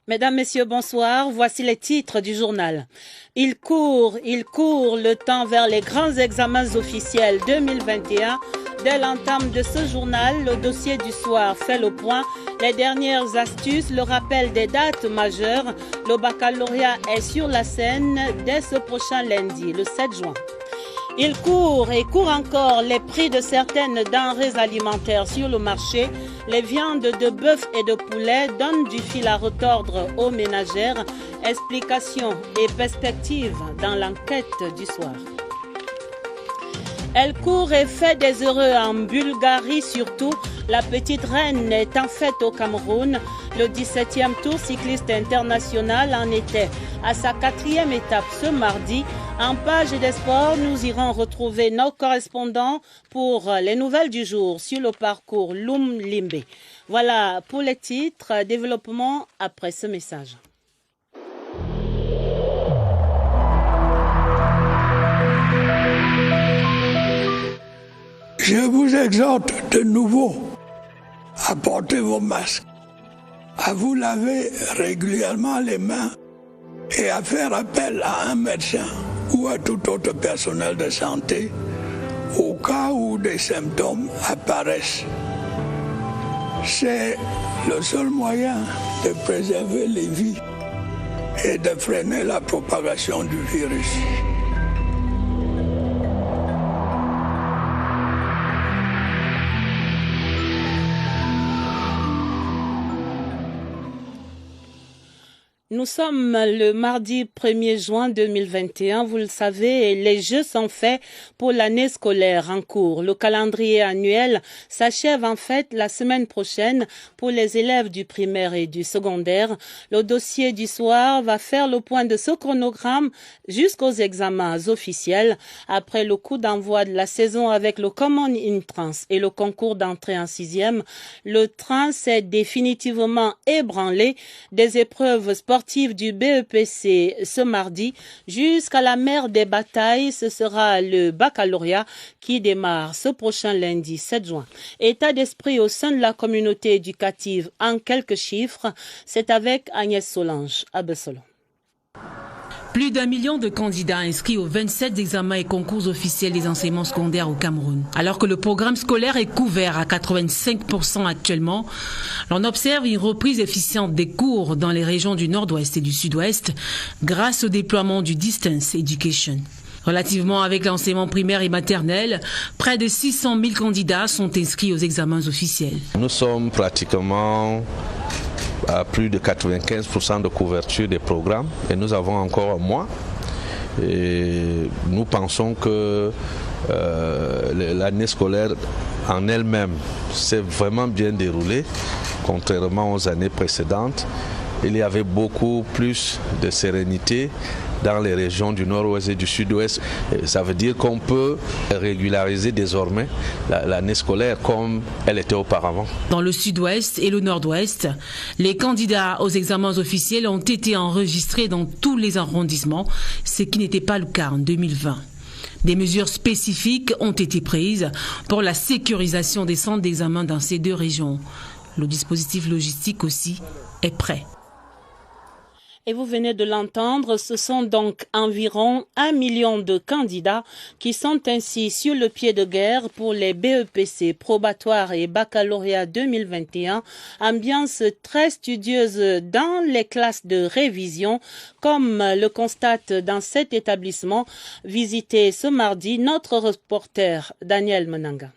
Mesdames, Messieurs, bonsoir. Voici les titres du journal. Il court le temps vers les grands examens officiels 2021. Dès l'entame de ce journal, le dossier du soir fait le point. Les dernières astuces, le rappel des dates majeures. Le baccalauréat est sur la scène dès ce prochain lundi, le 7 juin. Il court encore les prix de certaines denrées alimentaires sur le marché. Les viandes de bœuf et de poulet donnent du fil à retordre aux ménagères. Explications et perspectives dans l'enquête du soir. Elle court et fait des heureux en Bulgarie surtout. La petite reine est en fête au Cameroun. Le 17e tour cycliste international en était à sa 4e étape ce mardi. En page des sports, nous irons retrouver nos correspondants pour les nouvelles du jour sur le parcours Loum-Limbe. Voilà pour les titres. Développement après ce message. Je vous exhorte de nouveau à porter vos masques, à vous laver régulièrement les mains et à faire appel à un médecin ou à tout autre personnel de santé au cas où des symptômes apparaissent. C'est le seul moyen de préserver les vies et de freiner la propagation du virus. Nous sommes le mardi 1er juin 2021, vous le savez, et les jeux sont faits pour l'année scolaire en cours. Le calendrier annuel s'achève en fait la semaine prochaine pour les élèves du primaire et du secondaire. Le dossier du soir va faire le point de ce chronogramme jusqu'aux examens officiels. Après le coup d'envoi de la saison avec le Common Entrance et le concours d'entrée en 6e, le train s'est définitivement ébranlé des épreuves sportives du BEPC ce mardi jusqu'à la mer des batailles. Ce sera le baccalauréat qui démarre ce prochain lundi 7 juin. État d'esprit au sein de la communauté éducative en quelques chiffres, c'est avec Agnès Solange à Bessolo. Plus d'1 million de candidats inscrits aux 27 examens et concours officiels des enseignements secondaires au Cameroun. Alors que le programme scolaire est couvert à 85% actuellement, l'on observe une reprise efficiente des cours dans les régions du nord-ouest et du sud-ouest grâce au déploiement du Distance Education. Relativement avec l'enseignement primaire et maternel, près de 600 000 candidats sont inscrits aux examens officiels. Nous sommes pratiquement à plus de 95% de couverture des programmes et nous avons encore un mois. Et nous pensons que l'année scolaire en elle-même s'est vraiment bien déroulée, contrairement aux années précédentes. Il y avait beaucoup plus de sérénité dans les régions du nord-ouest et du sud-ouest. Ça veut dire qu'on peut régulariser désormais l'année scolaire comme elle était auparavant. Dans le sud-ouest et le nord-ouest, les candidats aux examens officiels ont été enregistrés dans tous les arrondissements, ce qui n'était pas le cas en 2020. Des mesures spécifiques ont été prises pour la sécurisation des centres d'examen dans ces deux régions. Le dispositif logistique aussi est prêt. Et vous venez de l'entendre, ce sont donc environ 1 million de candidats qui sont ainsi sur le pied de guerre pour les BEPC probatoires et baccalauréat 2021. Ambiance très studieuse dans les classes de révision, comme le constate dans cet établissement visité ce mardi notre reporter Daniel Menanga.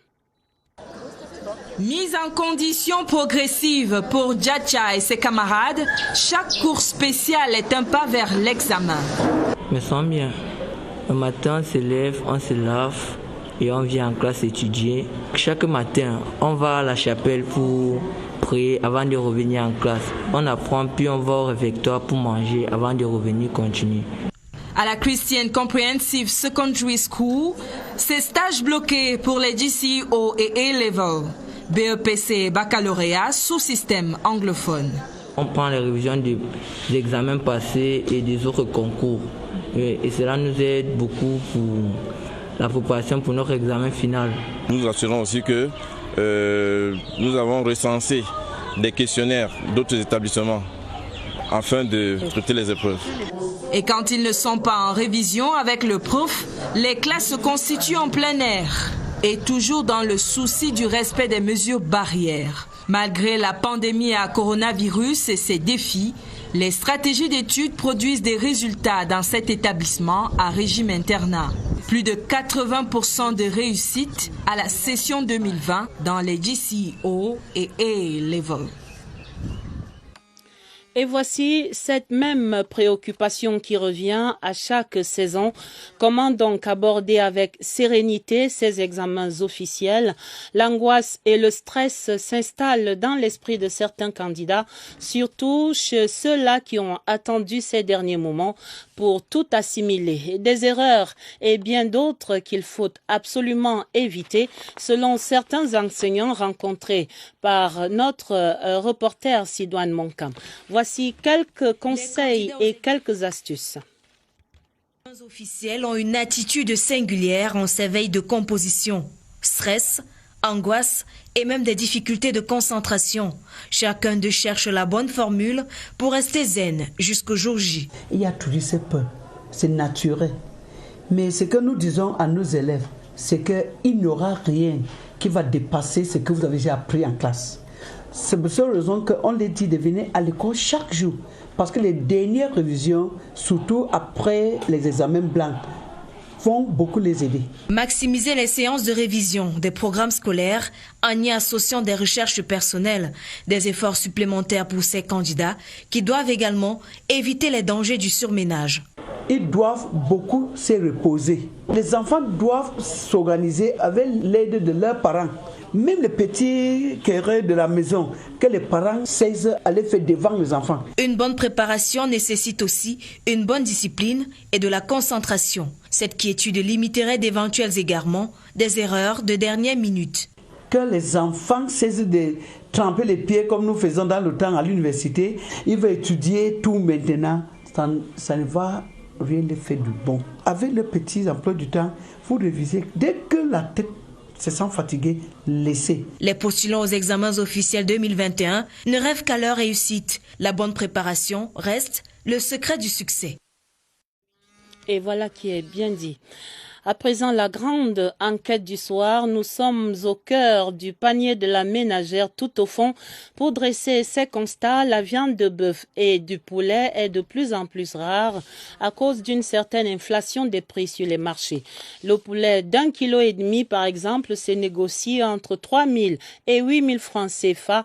Mise en condition progressive pour Djacha et ses camarades, chaque cours spécial est un pas vers l'examen. Je me sens bien. Le matin, on se lève, on se lave et on vient en classe étudier. Chaque matin, on va à la chapelle pour prier avant de revenir en classe. On apprend puis on va au réfectoire pour manger avant de revenir continuer. À la Christian Comprehensive Secondary School, c'est stage bloqué pour les GCO et A-Level. BEPC et baccalauréat sous système anglophone. On prend les révisions des examens passés et des autres concours. Et cela nous aide beaucoup pour la préparation pour notre examen final. Nous assurons aussi que nous avons recensé des questionnaires d'autres établissements afin de traiter les épreuves. Et quand ils ne sont pas en révision avec le prof, les classes se constituent en plein air et toujours dans le souci du respect des mesures barrières. Malgré la pandémie à coronavirus et ses défis, les stratégies d'études produisent des résultats dans cet établissement à régime internat. Plus de 80% de réussite à la session 2020 dans les GCO et A-Level. Et voici cette même préoccupation qui revient à chaque saison. Comment donc aborder avec sérénité ces examens officiels? L'angoisse et le stress s'installent dans l'esprit de certains candidats, surtout chez ceux-là qui ont attendu ces derniers moments pour tout assimiler. Des erreurs et bien d'autres qu'il faut absolument éviter, selon certains enseignants rencontrés par notre reporter Sidoine Monkam. Voici quelques conseils et quelques astuces. Les officiels ont une attitude singulière en ces veilles de composition. Stress, angoisse et même des difficultés de concentration. Chacun d'eux cherche la bonne formule pour rester zen jusqu'au jour J. Il y a toujours ces peurs, c'est naturel. Mais ce que nous disons à nos élèves, c'est qu'il n'y aura rien qui va dépasser ce que vous avez déjà appris en classe. C'est pour cette raison qu'on les dit de venir à l'école chaque jour. Parce que les dernières révisions, surtout après les examens blancs, vont beaucoup les aider. Maximiser les séances de révision des programmes scolaires en y associant des recherches personnelles, des efforts supplémentaires pour ces candidats qui doivent également éviter les dangers du surménage. Ils doivent beaucoup se reposer. Les enfants doivent s'organiser avec l'aide de leurs parents. Même les petits querelles de la maison, que les parents cessent à les faire devant les enfants. Une bonne préparation nécessite aussi une bonne discipline et de la concentration. Cette quiétude limiterait d'éventuels égarements, des erreurs de dernière minute. Que les enfants cessent de tremper les pieds comme nous faisons dans le temps à l'université. Ils veulent étudier tout maintenant. Ça ne va rien les faire du bon. Avec le petit emploi du temps, vous révisez. Dès que la tête se sent fatigué, laissez. Les postulants aux examens officiels 2021 ne rêvent qu'à leur réussite. La bonne préparation reste le secret du succès. Et voilà qui est bien dit. À présent, la grande enquête du soir, nous sommes au cœur du panier de la ménagère tout au fond. Pour dresser ces constats, la viande de bœuf et du poulet est de plus en plus rare à cause d'une certaine inflation des prix sur les marchés. Le poulet d'1,5 kg, par exemple, se négocie entre 3 000 et 8 000 francs CFA.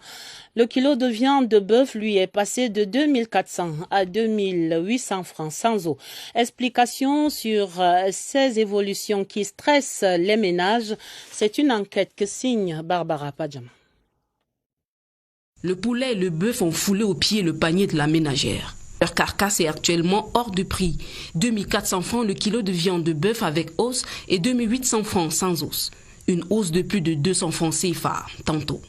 Le kilo de viande de bœuf, lui, est passé de 2 400 à 2 800 francs sans eau. Explication sur ces évolutions qui stressent les ménages. C'est une enquête que signe Barbara Padjama. Le poulet et le bœuf ont foulé au pied le panier de la ménagère. Leur carcasse est actuellement hors de prix. 2 400 francs le kilo de viande de bœuf avec os et 2 800 francs sans os. Une hausse de plus de 200 francs CFA tantôt.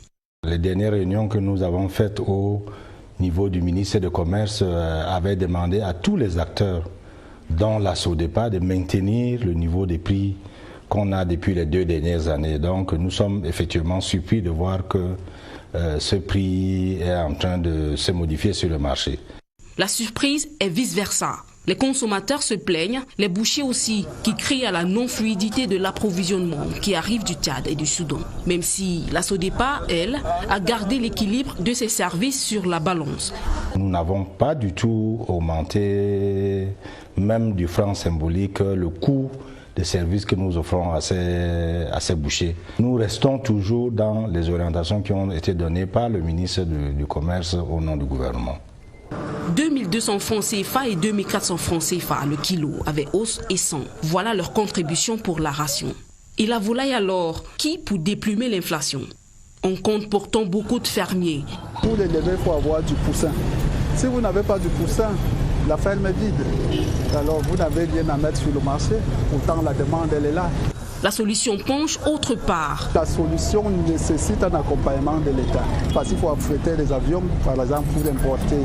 Les dernières réunions que nous avons faites au niveau du ministère du Commerce avaient demandé à tous les acteurs, dont la SODEPA, de maintenir le niveau des prix qu'on a depuis les 2 dernières années. Donc nous sommes effectivement surpris de voir que ce prix est en train de se modifier sur le marché. La surprise est vice-versa. Les consommateurs se plaignent, les bouchers aussi, qui crient à la non-fluidité de l'approvisionnement qui arrive du Tchad et du Soudan. Même si la SODEPA, elle, a gardé l'équilibre de ses services sur la balance. Nous n'avons pas du tout augmenté, même du franc symbolique, le coût des services que nous offrons à ces bouchers. Nous restons toujours dans les orientations qui ont été données par le ministre du Commerce au nom du gouvernement. 2200 francs CFA et 2400 francs CFA le kilo avec os et sang. Voilà leur contribution pour la ration. Et la volaille alors, qui pour déplumer l'inflation? On compte pourtant beaucoup de fermiers. Pour les lever, il faut avoir du poussin. Si vous n'avez pas du poussin, la ferme est vide. Alors vous n'avez rien à mettre sur le marché. Pourtant la demande elle est là. La solution penche autre part. La solution nécessite un accompagnement de l'État. Parce qu'il faut affréter les avions, par exemple, pour importer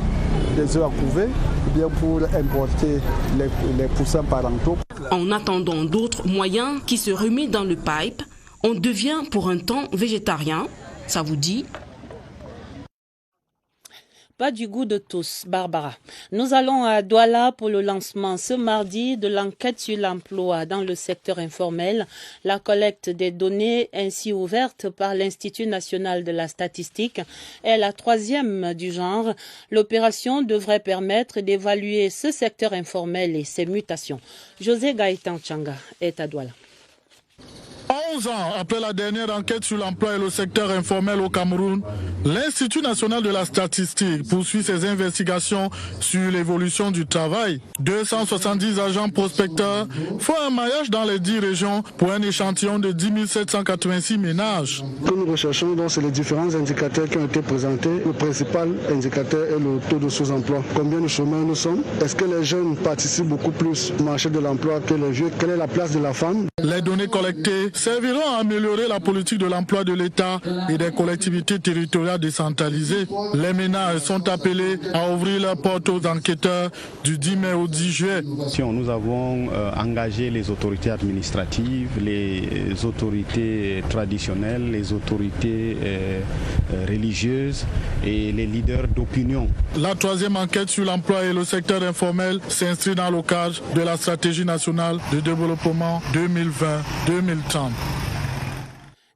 des œufs à couver, ou bien pour importer les poussins parentaux. En attendant d'autres moyens qui se remettent dans le pipe, on devient pour un temps végétarien. Ça vous dit ? pas du goût de tous. Barbara. Nous allons à Douala pour le lancement ce mardi de l'enquête sur l'emploi dans le secteur informel. La collecte des données ainsi ouverte par l'Institut national de la statistique est la 3e du genre. L'opération devrait permettre d'évaluer ce secteur informel et ses mutations. José Gaëtan Changa est à Douala. 11 ans après la dernière enquête sur l'emploi et le secteur informel au Cameroun, l'Institut national de la statistique poursuit ses investigations sur l'évolution du travail. 270 agents prospecteurs font un maillage dans les 10 régions pour un échantillon de 10 786 ménages. Ce que nous recherchons, c'est les différents indicateurs qui ont été présentés. Le principal indicateur est le taux de sous-emploi. Combien de chômeurs nous sommes? Est-ce que les jeunes participent beaucoup plus au marché de l'emploi que les vieux? Quelle est la place de la femme? Les données collectées serviront à améliorer la politique de l'emploi de l'État et des collectivités territoriales décentralisées. Les ménages sont appelés à ouvrir leurs portes aux enquêteurs du 10 mai au 10 juillet. Nous avons engagé les autorités administratives, les autorités traditionnelles, les autorités religieuses et les leaders d'opinion. La 3e enquête sur l'emploi et le secteur informel s'inscrit dans le cadre de la stratégie nationale de développement 2020-2030.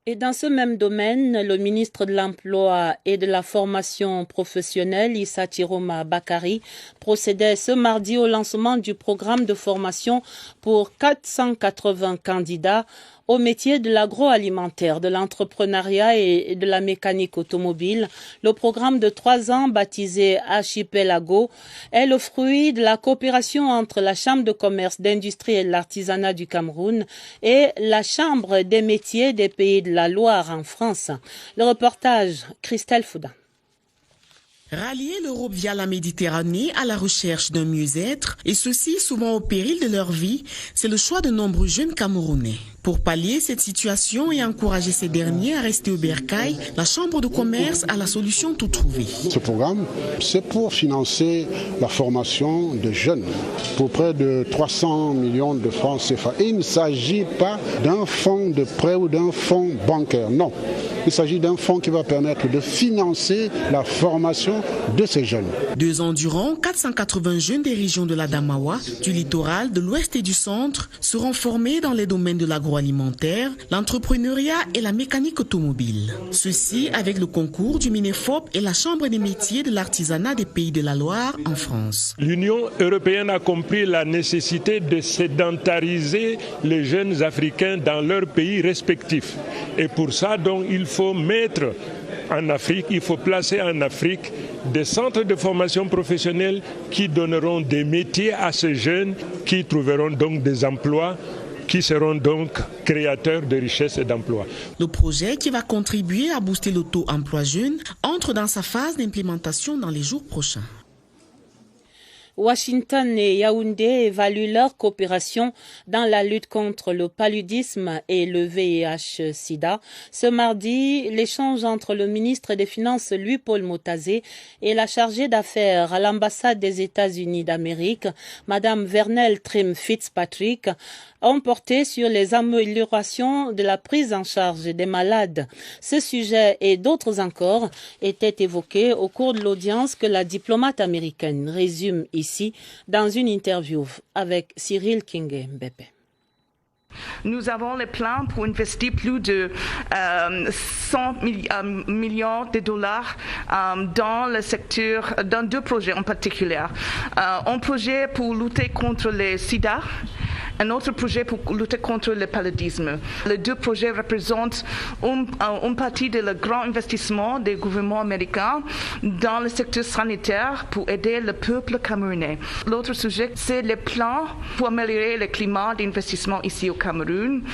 Et dans ce même domaine, le ministre de l'Emploi et de la Formation professionnelle, Issa Chiroma Bakari, procédait ce mardi au lancement du programme de formation pour 480 candidats au métier de l'agroalimentaire, de l'entrepreneuriat et de la mécanique automobile. Le programme de 3 ans, baptisé Archipelago, est le fruit de la coopération entre la Chambre de commerce, d'industrie et de l'artisanat du Cameroun et la Chambre des métiers des pays de la Loire en France. Le reportage, Christelle Fouda. Rallier l'Europe via la Méditerranée à la recherche d'un mieux-être, et ceci souvent au péril de leur vie, c'est le choix de nombreux jeunes Camerounais. Pour pallier cette situation et encourager ces derniers à rester au bercail, la Chambre de commerce a la solution tout trouvée. Ce programme, c'est pour financer la formation de jeunes pour près de 300 millions de francs CFA. Et il ne s'agit pas d'un fonds de prêt ou d'un fonds bancaire, non. Il s'agit d'un fonds qui va permettre de financer la formation de ces jeunes. 2 ans durant, 480 jeunes des régions de la Damawa, du littoral, de l'ouest et du centre seront formés dans les domaines de l'agroalimentaire, l'entrepreneuriat et la mécanique automobile. Ceci avec le concours du Minefop et la Chambre des métiers de l'artisanat des pays de la Loire en France. L'Union européenne a compris la nécessité de sédentariser les jeunes Africains dans leurs pays respectifs. Et pour ça, donc, il faut mettre en Afrique, il faut placer en Afrique des centres de formation professionnelle qui donneront des métiers à ces jeunes, qui trouveront donc des emplois, qui seront donc créateurs de richesses et d'emplois. Le projet, qui va contribuer à booster le taux emploi jeune, entre dans sa phase d'implémentation dans les jours prochains. Washington et Yaoundé évaluent leur coopération dans la lutte contre le paludisme et le VIH-Sida. Ce mardi, l'échange entre le ministre des Finances Louis-Paul Motazé et la chargée d'affaires à l'ambassade des États-Unis d'Amérique, Madame Vernelle Trim Fitzpatrick, ont porté sur les améliorations de la prise en charge des malades. Ce sujet et d'autres encore étaient évoqués au cours de l'audience que la diplomate américaine résume ici dans une interview avec Cyril Kingé Mbépé. Nous avons le plan pour investir plus de 100 millions de dollars dans le secteur, dans 2 projets en particulier. Un projet pour lutter contre le sida, un autre projet pour lutter contre le paludisme. Les 2 projets représentent une partie de le grand investissement des gouvernements américains dans le secteur sanitaire pour aider le peuple camerounais. L'autre sujet, c'est le plan pour améliorer le climat d'investissement ici au Cameroun.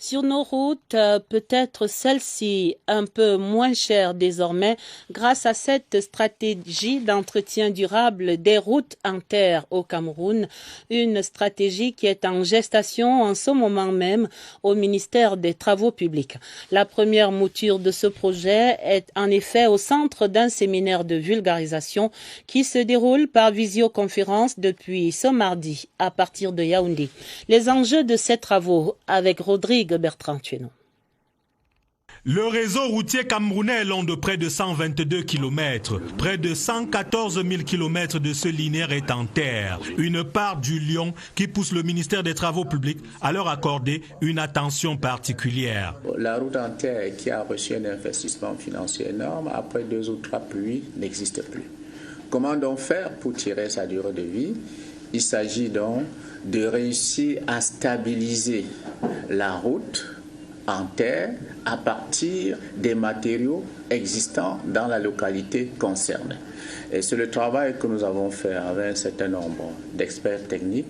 Sur nos routes, peut-être celle-ci un peu moins chère désormais grâce à cette stratégie d'entretien durable des routes en terre au Cameroun, une stratégie qui est en gestation en ce moment même au ministère des Travaux publics. La première mouture de ce projet est en effet au centre d'un séminaire de vulgarisation qui se déroule par visioconférence depuis ce mardi à partir de Yaoundé. Les enjeux de ces travaux avec Rodrigue Bertrand Tueno. Le réseau routier camerounais est long de près de 122 km. Près de 114 000 km de ce linéaire est en terre. Une part du lion qui pousse le ministère des Travaux publics à leur accorder une attention particulière. La route en terre qui a reçu un investissement financier énorme, après 2 ou 3 pluies, n'existe plus. Comment donc faire pour tirer sa durée de vie? Il s'agit donc de réussir à stabiliser la route en terre à partir des matériaux existants dans la localité concernée. Et c'est le travail que nous avons fait avec un certain nombre d'experts techniques,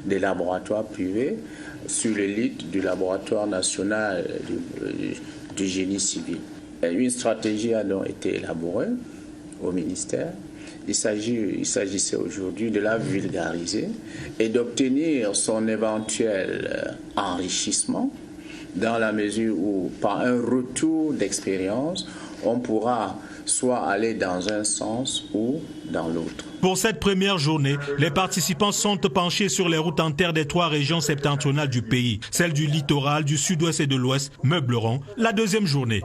des laboratoires privés, sur l'élite du laboratoire national du génie civil. Et une stratégie a donc été élaborée au ministère. Il s'agissait aujourd'hui de la vulgariser et d'obtenir son éventuel enrichissement dans la mesure où, par un retour d'expérience, on pourra soit aller dans un sens ou dans l'autre. Pour cette première journée, les participants sont penchés sur les routes en terre des 3 régions septentrionales du pays. Celles du littoral, du sud-ouest et de l'ouest meubleront la deuxième journée.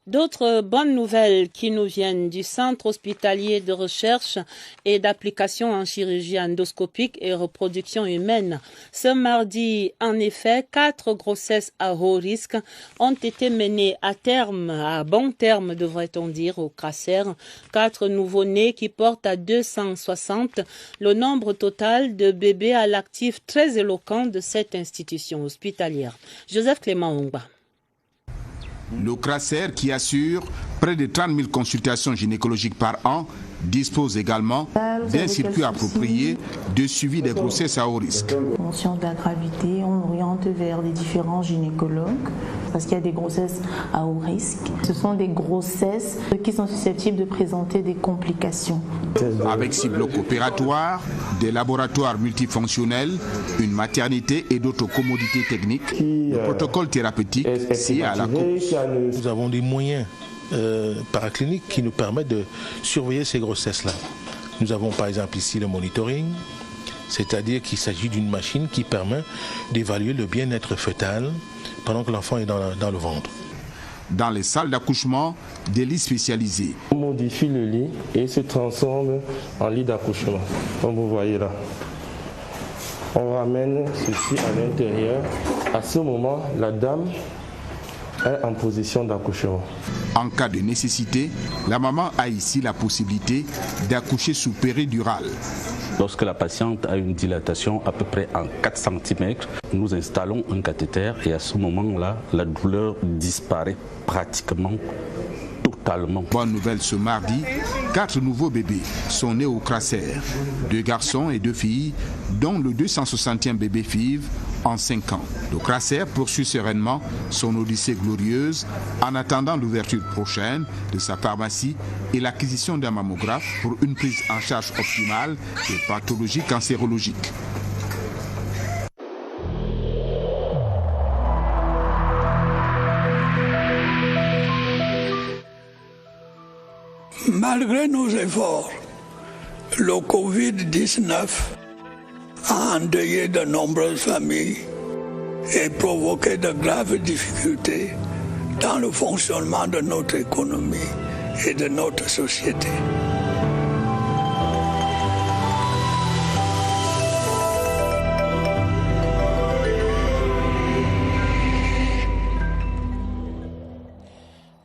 D'autres bonnes nouvelles qui nous viennent du Centre hospitalier de recherche et d'application en chirurgie endoscopique et reproduction humaine. Ce mardi, en effet, 4 grossesses à haut risque ont été menées à terme, à bon terme devrait-on dire, au CRACER. 4 nouveau-nés qui portent à 260 le nombre total de bébés à l'actif très éloquent de cette institution hospitalière. Joseph Clément Ongba. Le CRACER, qui assure près de 30 000 consultations gynécologiques par an, dispose également d'un circuit approprié de suivi des grossesses à haut risque. Conscience de la gravité, on oriente vers les différents gynécologues parce qu'il y a des grossesses à haut risque. Ce sont des grossesses qui sont susceptibles de présenter des complications. Avec 6 blocs opératoires, des laboratoires multifonctionnels, une maternité et d'autres commodités techniques, le protocole thérapeutique c'est à la cause. Nous avons des moyens paracliniques qui nous permettent de surveiller ces grossesses-là. Nous avons par exemple ici le monitoring, c'est-à-dire qu'il s'agit d'une machine qui permet d'évaluer le bien-être fœtal pendant que l'enfant est dans le ventre. Dans les salles d'accouchement, des lits spécialisés. On modifie le lit et se transforme en lit d'accouchement, comme vous voyez là. On ramène ceci à l'intérieur. À ce moment, la dame est en position d'accouchement. En cas de nécessité, la maman a ici la possibilité d'accoucher sous péridurale. Lorsque la patiente a une dilatation à peu près en 4 cm, nous installons un cathéter et à ce moment-là, la douleur disparaît pratiquement totalement. Bonne nouvelle ce mardi, 4 nouveaux bébés sont nés au CRACER. 2 garçons et 2 filles, dont le 260e bébé FIV en 5 ans. Le CRACER poursuit sereinement son odyssée glorieuse en attendant l'ouverture prochaine de sa pharmacie et l'acquisition d'un mammographe pour une prise en charge optimale des pathologies cancérologiques. Malgré nos efforts, le Covid-19 a endeuillé de nombreuses familles et provoqué de graves difficultés dans le fonctionnement de notre économie et de notre société.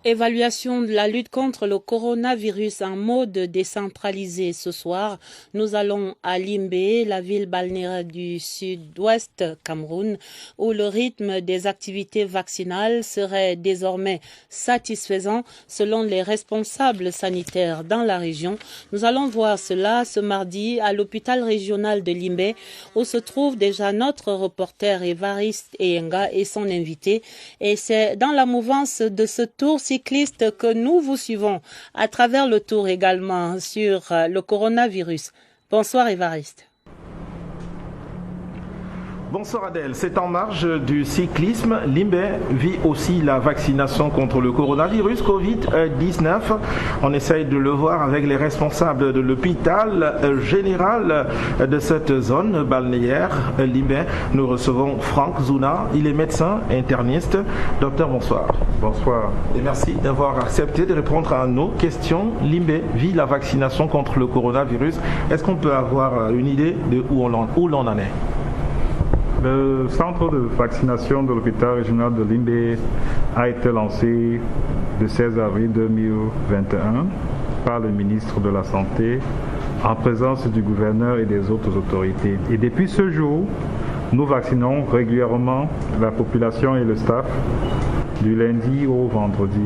Évaluation de la lutte contre le coronavirus en mode décentralisé. Ce soir, nous allons à Limbé, la ville balnéaire du sud-ouest Cameroun, où le rythme des activités vaccinales serait désormais satisfaisant selon les responsables sanitaires dans la région. Nous allons voir cela ce mardi à l'hôpital régional de Limbé, où se trouve déjà notre reporter Évariste Eyenga et son invité. Et c'est dans la mouvance de ce tour cycliste que nous vous suivons à travers le tour également sur le coronavirus. Bonsoir Évariste. Bonsoir Adèle, c'est en marge du cyclisme. Limbé vit aussi la vaccination contre le coronavirus Covid-19. On essaye de le voir avec les responsables de l'hôpital général de cette zone balnéaire. Limbé, nous recevons Franck Zouna, il est médecin interniste. Docteur, bonsoir. Bonsoir. Et merci d'avoir accepté de répondre à nos questions. Limbé vit la vaccination contre le coronavirus. Est-ce qu'on peut avoir une idée de où l'on en est? Le centre de vaccination de l'hôpital régional de Limbé a été lancé le 16 avril 2021 par le ministre de la Santé en présence du gouverneur et des autres autorités. Et depuis ce jour, nous vaccinons régulièrement la population et le staff du lundi au vendredi.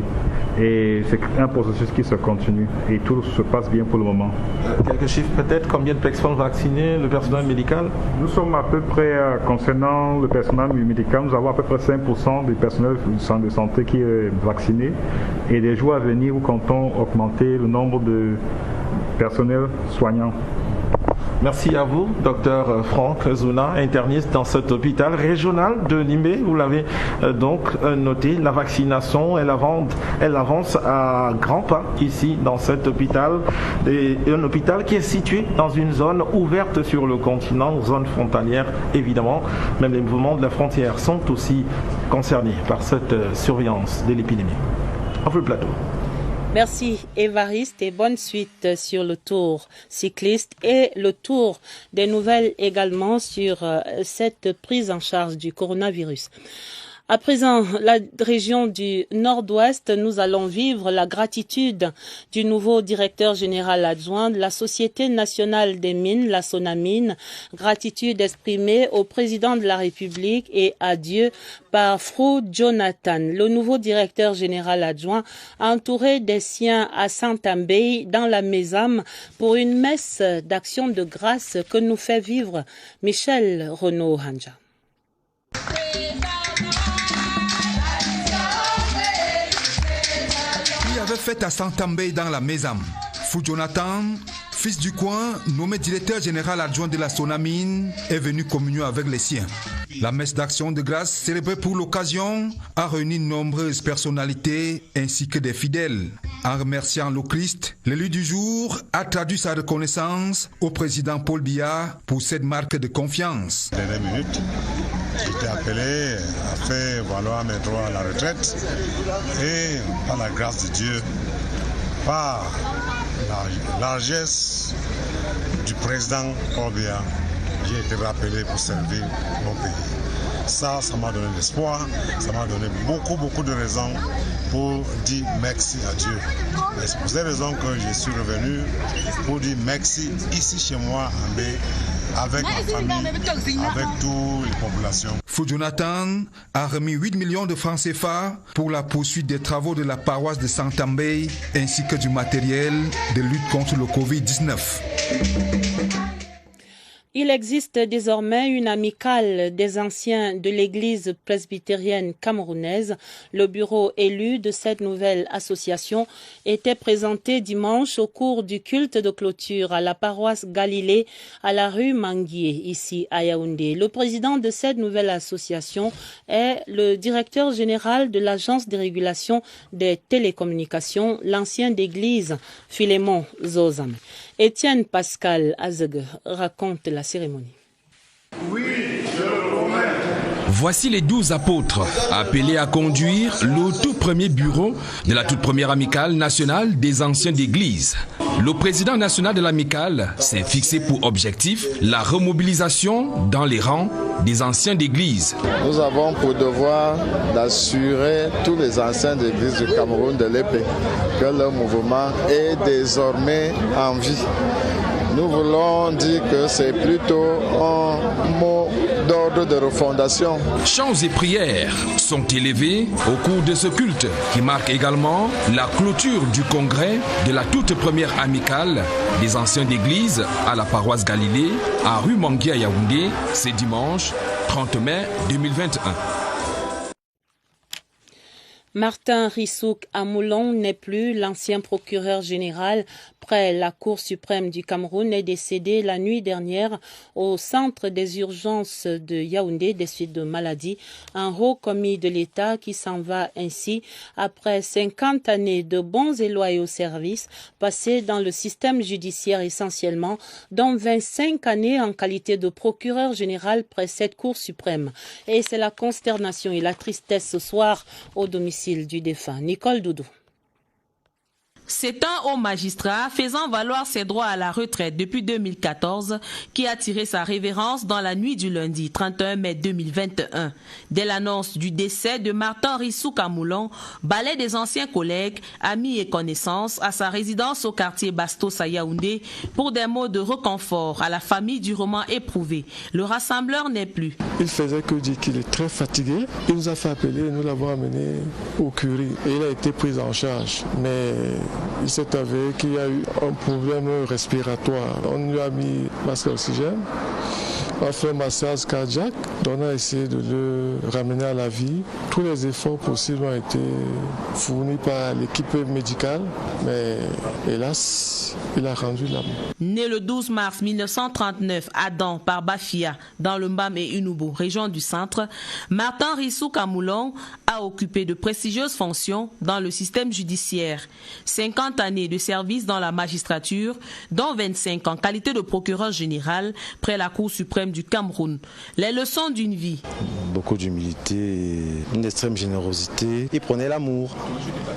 Et c'est un processus qui se continue et tout se passe bien pour le moment. Quelques chiffres peut-être, combien de personnes vaccinées, le personnel médical? Nous sommes à peu près, concernant le personnel médical, nous avons à peu près 5% du personnel du centre de santé qui est vacciné. Et les jours à venir, nous comptons augmenter le nombre de personnels soignants. Merci à vous, docteur Franck Zouna, interniste dans cet hôpital régional de Limbé. Vous l'avez donc noté, la vaccination, elle avance à grands pas ici dans cet hôpital. Et un hôpital qui est situé dans une zone ouverte sur le continent, zone frontalière évidemment. Même les mouvements de la frontière sont aussi concernés par cette surveillance de l'épidémie. Auf le plateau. Merci Évariste et bonne suite sur le tour cycliste et le tour des nouvelles également sur cette prise en charge du coronavirus. À présent, la région du Nord-Ouest, nous allons vivre la gratitude du nouveau directeur général adjoint de la Société nationale des mines, la SONAMINE. Gratitude exprimée au président de la République et à Dieu par Fru Jonathan, le nouveau directeur général adjoint, entouré des siens à Santambey dans la Mésame pour une messe d'action de grâce que nous fait vivre Michel Renaud-Hanja. Fête à Santambey dans la Mésame. Fru Jonathan, fils du coin, nommé directeur général adjoint de la SONAMINE, est venu communier avec les siens. La messe d'action de grâce célébrée pour l'occasion a réuni nombreuses personnalités ainsi que des fidèles. En remerciant le Christ, l'élu du jour a traduit sa reconnaissance au président Paul Biya pour cette marque de confiance. Dernière minute, j'étais appelé à faire valoir mes droits à la retraite et par la grâce de Dieu, par la largesse du président Paul Biya, j'ai été rappelé pour servir mon pays. Ça m'a donné de l'espoir, ça m'a donné beaucoup de raisons pour dire merci à Dieu. Et c'est pour cette raison que je suis revenu pour dire merci ici chez moi en Bé, avec ma famille, avec toutes les populations. Fru Jonathan a remis 8 millions de francs CFA pour la poursuite des travaux de la paroisse de Santambey ainsi que du matériel de lutte contre le Covid-19. Il existe désormais une amicale des anciens de l'église presbytérienne camerounaise. Le bureau élu de cette nouvelle association était présenté dimanche au cours du culte de clôture à la paroisse Galilée à la rue Manguier, ici à Yaoundé. Le président de cette nouvelle association est le directeur général de l'Agence de régulation des télécommunications, l'ancien d'église Philémon Zozam. Étienne Pascal Azeg raconte la cérémonie. Oui, je le promets. Voici les 12 apôtres appelés à conduire le tout premier bureau de la toute première amicale nationale des anciens d'église. Le président national de l'amicale s'est fixé pour objectif la remobilisation dans les rangs des anciens d'église. Nous avons pour devoir d'assurer tous les anciens d'église du Cameroun de l'épée que le mouvement est désormais en vie. Nous voulons dire que c'est plutôt un mot d'ordre de refondation. Chants et prières sont élevés au cours de ce culte qui marque également la clôture du congrès de la toute première amicale des anciens d'église à la paroisse Galilée à rue Manguier à Yaoundé, c'est dimanche 30 mai 2021. Martin Rissouk Amoulon n'est plus l'ancien procureur général près la Cour suprême du Cameroun est décédé la nuit dernière au centre des urgences de Yaoundé des suites de maladie. Un haut commis de l'État qui s'en va ainsi après 50 années de bons et loyaux services passés dans le système judiciaire essentiellement, dont 25 années en qualité de procureur général près cette Cour suprême. Et c'est la consternation et la tristesse ce soir au domicile du défunt. Nicole Doudou. C'est un haut magistrat faisant valoir ses droits à la retraite depuis 2014 qui a tiré sa révérence dans la nuit du lundi 31 mai 2021. Dès l'annonce du décès de Martin Rissouk Amoulon, balai des anciens collègues, amis et connaissances à sa résidence au quartier Bastos à Yaoundé pour des mots de réconfort à la famille durement éprouvée. Le rassembleur n'est plus. Il faisait que dire qu'il est très fatigué. Il nous a fait appeler et nous l'avons amené au curie. Et il a été pris en charge. Mais il s'est avéré qu'il y a eu un problème respiratoire. On lui a mis masque d'oxygène, on a fait un massage cardiaque, on a essayé de le ramener à la vie. Tous les efforts possibles ont été fournis par l'équipe médicale, mais hélas, il a rendu l'âme. Né le 12 mars 1939 à Dan par Bafia, dans le Mbam et Unubo, région du centre, Martin Rissouk Amoulon a occupé de prestigieuses fonctions dans le système judiciaire. 50 années de service dans la magistrature, dont 25 en qualité de procureur général près la Cour suprême du Cameroun. Les leçons d'une vie. Beaucoup d'humilité, une extrême générosité. Il prenait l'amour.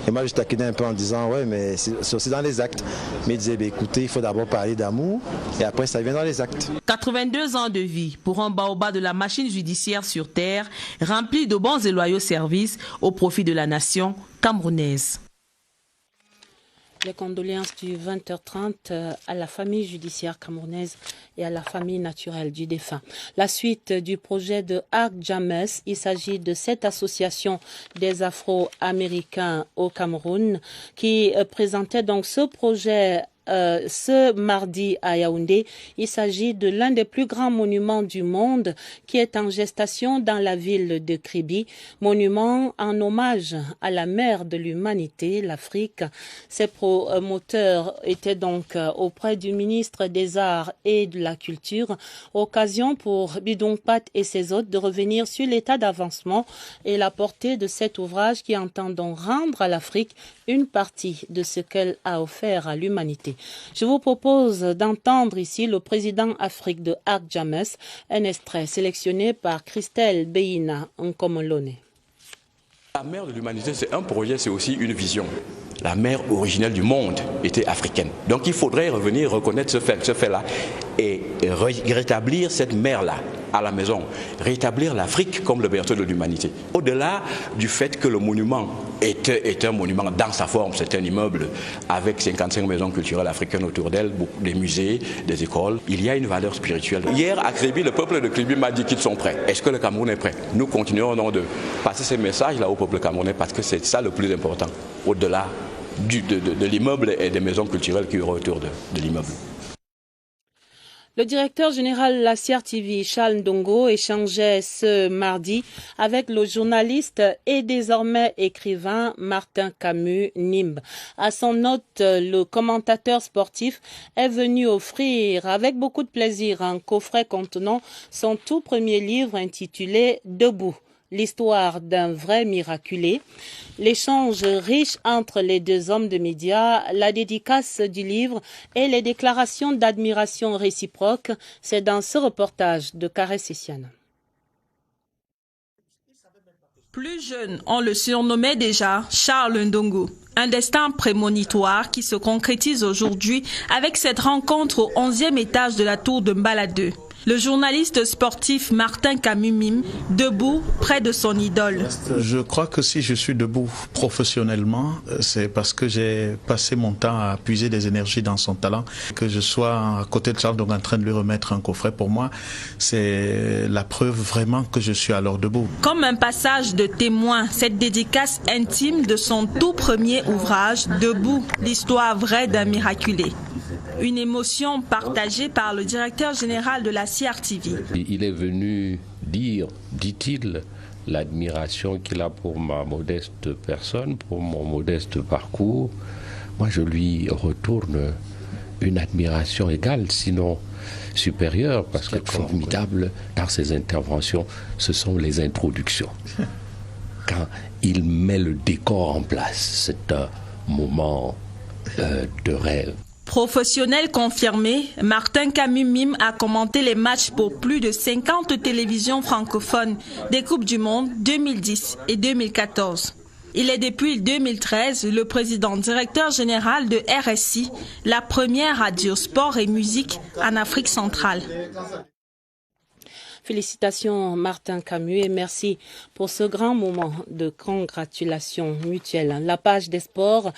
Et moi, je taquinais un peu en disant, ouais, mais c'est aussi dans les actes. Mais il disait, écoutez, il faut d'abord parler d'amour et après, ça vient dans les actes. 82 ans de vie pour un baobab de la machine judiciaire sur terre, rempli de bons et loyaux services au profit de la nation camerounaise. Les condoléances du 20h30 à la famille judiciaire camerounaise et à la famille naturelle du défunt. La suite du projet de Arc James, il s'agit de cette association des Afro-Américains au Cameroun qui présentait donc ce projet ce mardi à Yaoundé. Il s'agit de l'un des plus grands monuments du monde qui est en gestation dans la ville de Kribi. Monument en hommage à la mère de l'humanité, l'Afrique. Ses promoteurs étaient donc auprès du ministre des Arts et de la Culture. Occasion pour Bidongpat et ses hôtes de revenir sur l'état d'avancement et la portée de cet ouvrage qui entend donc rendre à l'Afrique une partie de ce qu'elle a offert à l'humanité. Je vous propose d'entendre ici le président Afrique de Arc James, un extrait sélectionné par Christelle Beina Nkomolone. La mère de l'humanité, c'est un projet, c'est aussi une vision. La mère originelle du monde était africaine. Donc il faudrait revenir reconnaître ce fait-là et rétablir cette mère-là à la maison, rétablir l'Afrique comme le berceau de l'humanité. Au-delà du fait que le monument est un monument dans sa forme, c'est un immeuble avec 55 maisons culturelles africaines autour d'elle, des musées, des écoles, il y a une valeur spirituelle. Hier à Kribi, le peuple de Kribi m'a dit qu'ils sont prêts. Est-ce que le Cameroun est prêt? Nous continuons donc de passer ces messages-là au peuple camerounais parce que c'est ça le plus important, au-delà de l'immeuble et des maisons culturelles qui y aura autour de l'immeuble. Le directeur général de la CRTV, Charles Ndongo, échangeait ce mardi avec le journaliste et désormais écrivain Martin Camus Nimb. À son note, le commentateur sportif est venu offrir avec beaucoup de plaisir un coffret contenant son tout premier livre intitulé Debout. L'histoire d'un vrai miraculé, l'échange riche entre les deux hommes de médias, la dédicace du livre et les déclarations d'admiration réciproque, c'est dans ce reportage de Caresse Essiane. Plus jeune, on le surnommait déjà Charles Ndongo. Un destin prémonitoire qui se concrétise aujourd'hui avec cette rencontre au 11e étage de la tour de Mbala 2. Le journaliste sportif Martin Camus Mim, debout près de son idole. Je crois que si je suis debout professionnellement, c'est parce que j'ai passé mon temps à puiser des énergies dans son talent. Que je sois à côté de Charles, donc en train de lui remettre un coffret, pour moi, c'est la preuve vraiment que je suis alors debout. Comme un passage de témoin, cette dédicace intime de son tout premier ouvrage, Debout, l'histoire vraie d'un miraculé. Une émotion partagée par le directeur général de la CRTV. Il est venu dire, dit-il, l'admiration qu'il a pour ma modeste personne, pour mon modeste parcours, moi je lui retourne une admiration égale, sinon supérieure, parce que formidable dans ses interventions, ce sont les introductions. Quand il met le décor en place, c'est un moment de rêve. Professionnel confirmé, Martin Camus Mime a commenté les matchs pour plus de 50 télévisions francophones des Coupes du Monde 2010 et 2014. Il est depuis 2013 le président directeur général de RSI, la première radio sport et musique en Afrique centrale. Félicitations Martin Camus et merci pour ce grand moment de congratulation mutuelle. La page des sports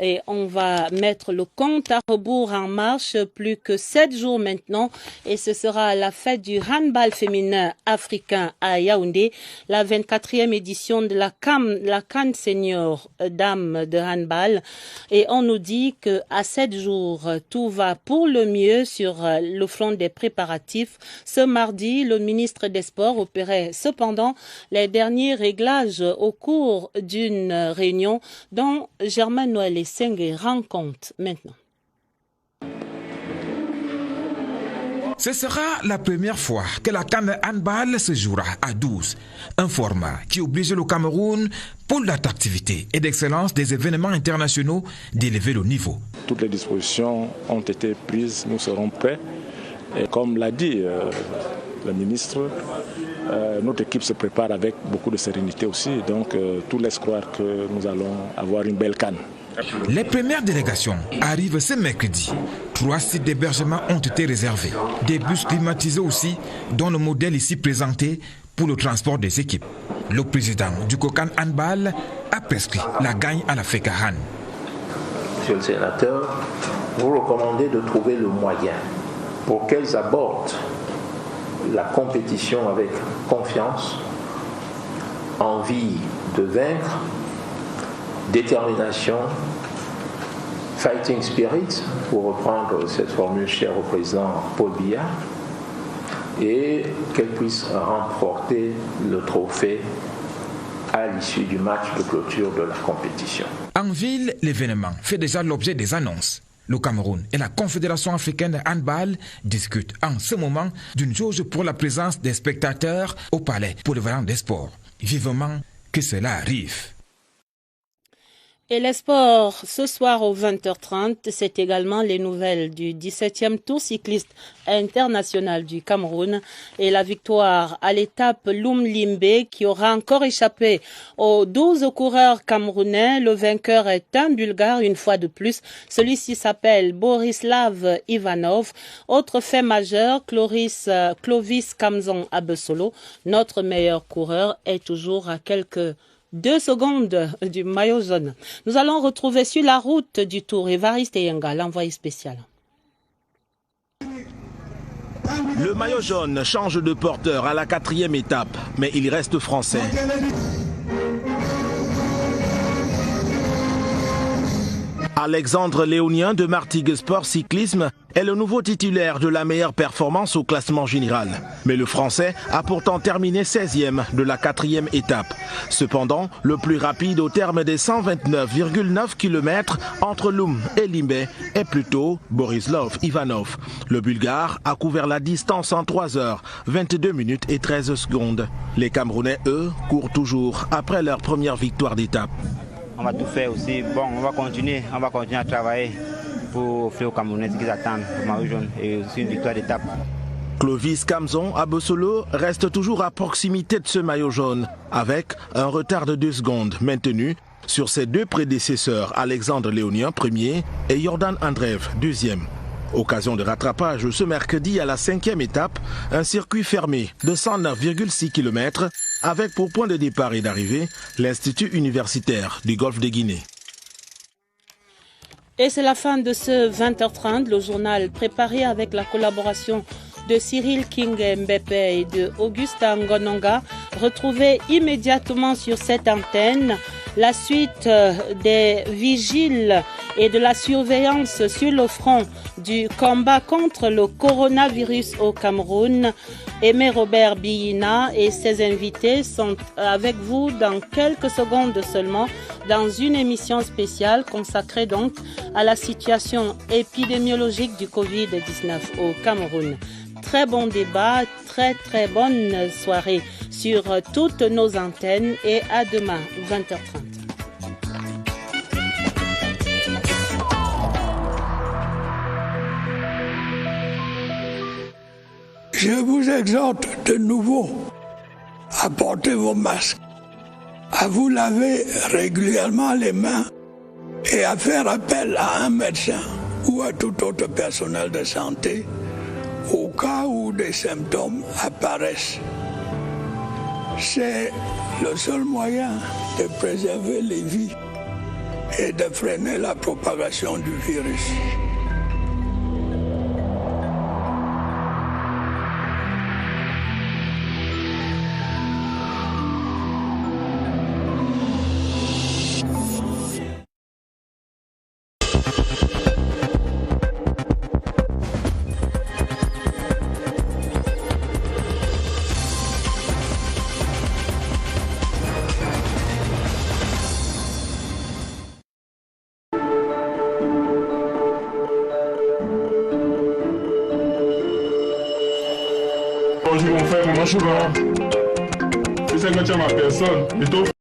et on va mettre le compte à rebours en marche, plus que 7 jours maintenant et ce sera la fête du handball féminin africain à Yaoundé, la 24e édition de la CAN Senior Dames de handball et on nous dit que à 7 jours tout va pour le mieux sur le front des préparatifs. Ce mardi, le ministre des Sports opérait cependant les derniers réglages au cours d'une réunion dont Germain Noël et Sengue rend compte maintenant. Ce sera la première fois que la CAN handball se jouera à 12, un format qui oblige le Cameroun, pour l'attractivité et d'excellence des événements internationaux, d'élever le niveau. Toutes les dispositions ont été prises, nous serons prêts. Et comme l'a dit le ministre, notre équipe se prépare avec beaucoup de sérénité aussi, donc tout laisse croire que nous allons avoir une belle CAN. Les premières délégations arrivent ce mercredi. 3 sites d'hébergement ont été réservés. Des bus climatisés aussi, dont le modèle ici présenté pour le transport des équipes. Le président du Cocan Handball a prescrit la gagne à la FECAHAN. Monsieur le sénateur, vous recommandez de trouver le moyen pour qu'elles abordent la compétition avec confiance, envie de vaincre, détermination, fighting spirit, pour reprendre cette formule chère au président Paul Biya, et qu'elle puisse remporter le trophée à l'issue du match de clôture de la compétition. En ville, l'événement fait déjà l'objet des annonces. Le Cameroun et la Confédération africaine de handball discutent en ce moment d'une jauge pour la présence des spectateurs au palais polyvalent des sports. Vivement que cela arrive. Et les sports, ce soir au 20h30, c'est également les nouvelles du 17e Tour cycliste international du Cameroun et la victoire à l'étape Loum-Limbe qui aura encore échappé aux 12 coureurs camerounais. Le vainqueur est un Bulgare une fois de plus. Celui-ci s'appelle Borislav Ivanov. Autre fait majeur, Clovis Kamzon Abesolo, notre meilleur coureur, est toujours à quelques 2 secondes du maillot jaune. Nous allons retrouver sur la route du Tour Évariste Yenga, l'envoyé spécial. Le maillot jaune change de porteur à la 4e étape, mais il reste français. Alexandre Léonien de Martigues Sport Cyclisme est le nouveau titulaire de la meilleure performance au classement général. Mais le Français a pourtant terminé 16e de la 4e étape. Cependant, le plus rapide au terme des 129,9 km entre Loum et Limbe est plutôt Borislav Ivanov. Le Bulgare a couvert la distance en 3 heures, 22 minutes et 13 secondes. Les Camerounais, eux, courent toujours après leur première victoire d'étape. On va tout faire aussi. Bon, on va continuer à travailler pour offrir aux Camerounais ce qu'ils attendent, le maillot jaune et aussi une victoire d'étape. Clovis Kamzon Abesolo reste toujours à proximité de ce maillot jaune, avec un retard de 2 secondes maintenu sur ses 2 prédécesseurs, Alexandre Léonien, premier, et Jordan Andreev, deuxième. Occasion de rattrapage ce mercredi à la 5e étape, un circuit fermé de 109,6 km avec pour point de départ et d'arrivée l'Institut universitaire du Golfe de Guinée. Et c'est la fin de ce 20h30, le journal préparé avec la collaboration de Cyril King Mbepe et de Augusta Ngononga. Retrouvez immédiatement sur cette antenne la suite des vigiles et de la surveillance sur le front du combat contre le coronavirus au Cameroun. Aimé Robert Biyina et ses invités sont avec vous dans quelques secondes seulement dans une émission spéciale consacrée donc à la situation épidémiologique du Covid-19 au Cameroun. Très bon débat, très bonne soirée sur toutes nos antennes et à demain 20h30. Je vous exhorte de nouveau à porter vos masques, à vous laver régulièrement les mains et à faire appel à un médecin ou à tout autre personnel de santé au cas où des symptômes apparaissent. C'est le seul moyen de préserver les vies et de freiner la propagation du virus. Bonjour mon frère, comment tu vas? Tu sais que tu es ma personne. Et toi?